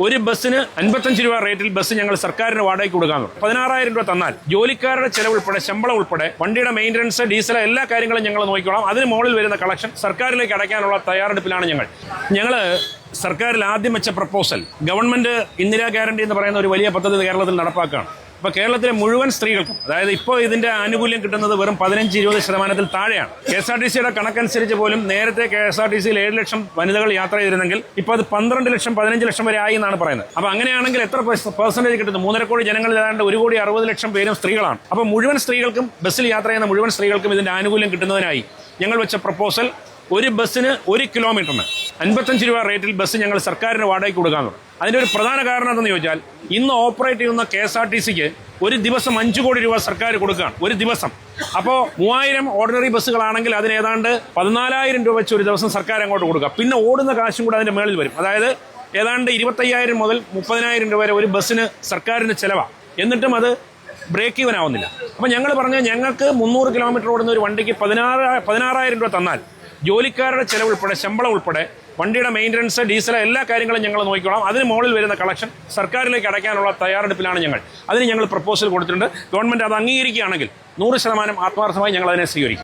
ഒരു ബസ്സിന് 55 രൂപ റേറ്റിൽ ബസ് ഞങ്ങൾ സർക്കാരിന് വാടകയ്ക്ക് കൊടുക്കാമെന്ന് 16,000 രൂപ തന്നാൽ ജോലിക്കാരുടെ ചെലവ് ഉൾപ്പെടെ ശമ്പളം ഉൾപ്പെടെ വണ്ടിയുടെ മെയിൻ്റനൻസ് ഡീസൽ എല്ലാ കാര്യങ്ങളും ഞങ്ങൾ നോക്കിക്കോളാം. അതിന് മുകളിൽ വരുന്ന കളക്ഷൻ സർക്കാരിലേക്ക് അടയ്ക്കാനുള്ള തയ്യാറെടുപ്പിലാണ് ഞങ്ങൾ സർക്കാരിൽ ആദ്യം വെച്ച പ്രപ്പോസൽ ഗവൺമെന്റ് ഇന്ദിരാ ഗ്യാരണ്ടി എന്ന് പറയുന്ന ഒരു വലിയ പദ്ധതി കേരളത്തിൽ നടപ്പാക്കുകയാണ്. അപ്പോൾ കേരളത്തിലെ മുഴുവൻ സ്ത്രീകൾക്കും അതായത് ഇപ്പോൾ ഇതിന്റെ ആനുകൂല്യം കിട്ടുന്നത് വെറും 15-20% താഴെയാണ്. KSRTCയുടെ കണക്കനുസരിച്ച് പോലും നേരത്തെ KSRTCയിൽ 7 ലക്ഷം വനിതകൾ യാത്ര ചെയ്തിരുന്നെങ്കിൽ ഇപ്പോൾ അത് 12 ലക്ഷം 15 ലക്ഷം വരെ ആയി എന്നാണ് പറയുന്നത്. അപ്പോൾ അങ്ങനെയാണെങ്കിൽ എത്ര പെർസെന്റേജ് കിട്ടുന്നു? 3.5 കോടി ജനങ്ങളിൽ ഏതാണ്ട് 1,60,00,000 പേരും സ്ത്രീകളാണ്. അപ്പോൾ മുഴുവൻ സ്ത്രീകൾക്കും ബസ്സിൽ യാത്ര ചെയ്യുന്ന മുഴുവൻ സ്ത്രീകൾക്കും ഇതിന്റെ ആനുകൂല്യം കിട്ടുന്നതിനായി ഞങ്ങൾ വെച്ച പ്രപ്പോസൽ ഒരു ബസ്സിന് 1 കിലോമീറ്ററിന് 55 രൂപ റേറ്റിൽ ബസ് ഞങ്ങൾ സർക്കാരിന് വാടകയ്ക്ക് കൊടുക്കാമെന്ന്. അതിന്റെ ഒരു പ്രധാന കാരണം എന്തെന്ന് ചോദിച്ചാൽ ഇന്ന് ഓപ്പറേറ്റ് ചെയ്യുന്ന KSRTCക്ക് ഒരു ദിവസം 5 കോടി രൂപ സർക്കാർ കൊടുക്കുകയാണ് ഒരു ദിവസം. അപ്പോൾ 3000 ഓർഡിനറി ബസ്സുകളാണെങ്കിൽ അതിന് ഏതാണ്ട് 14,000 രൂപ വെച്ച് ഒരു ദിവസം സർക്കാർ അങ്ങോട്ട് കൊടുക്കുക. പിന്നെ ഓടുന്ന കാശും കൂടെ അതിന്റെ മേളിൽ വരും. അതായത് ഏതാണ്ട് 25,000 മുതൽ 30,000 രൂപ വരെ ഒരു ബസ്സിന് സർക്കാരിന് ചെലവാണ്. എന്നിട്ടും അത് ബ്രേക്ക് ഈവൻ ആവുന്നില്ല. അപ്പോൾ ഞങ്ങൾ പറഞ്ഞ ഞങ്ങൾക്ക് 300 കിലോമീറ്റർ ഓടുന്ന ഒരു വണ്ടിക്ക് 16,000 രൂപ തന്നാൽ ജോലിക്കാരുടെ ചെലവ് ഉൾപ്പെടെ ശമ്പളം ഉൾപ്പെടെ വണ്ടിയുടെ മെയിൻ്റനൻസ് ഡീസൽ എല്ലാ കാര്യങ്ങളും ഞങ്ങൾ നോക്കിക്കോളാം. അതിന് മുകളിൽ വരുന്ന കളക്ഷൻ സർക്കാരിലേക്ക് അടയ്ക്കാനുള്ള തയ്യാറെടുപ്പിലാണ് അതിന് ഞങ്ങൾ പ്രപ്പോസൽ കൊടുത്തിട്ടുണ്ട്. ഗവൺമെന്റ് അത് അംഗീകരിക്കുകയാണെങ്കിൽ 100% ആത്മാർത്ഥമായി ഞങ്ങൾ അതിനെ സ്വീകരിക്കും.